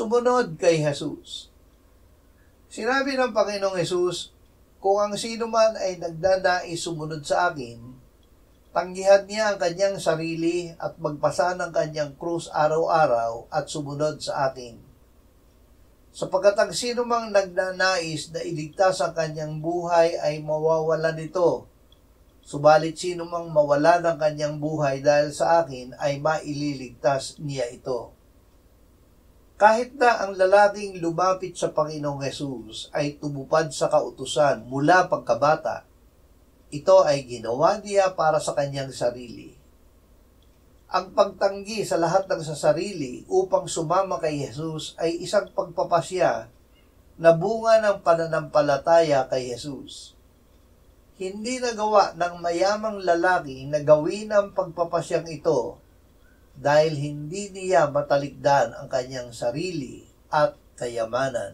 sumunod kay Jesus. Sinabi ng Panginoong Jesus, kung ang sino man ay nagdanais sumunod sa akin, tanggihan niya ang kanyang sarili at magpasa ng kanyang krus araw-araw at sumunod sa akin. Sapagkat ang sino mang nagnanais na iligtas ang kanyang buhay ay mawawala nito. Subalit sino mang mawala ng kanyang buhay dahil sa akin ay maililigtas niya ito. Kahit na ang lalaking lumapit sa Panginoong Hesus ay tumupad sa kautusan mula pagkabata, ito ay ginawa niya para sa kanyang sarili. Ang pagtanggi sa lahat ng sa sarili upang sumama kay Jesus ay isang pagpapasya na bunga ng pananampalataya kay Jesus. Hindi nagawa ng mayamang lalaki na gawin ang pagpapasyang ito dahil hindi niya matalikdan ang kanyang sarili at kayamanan.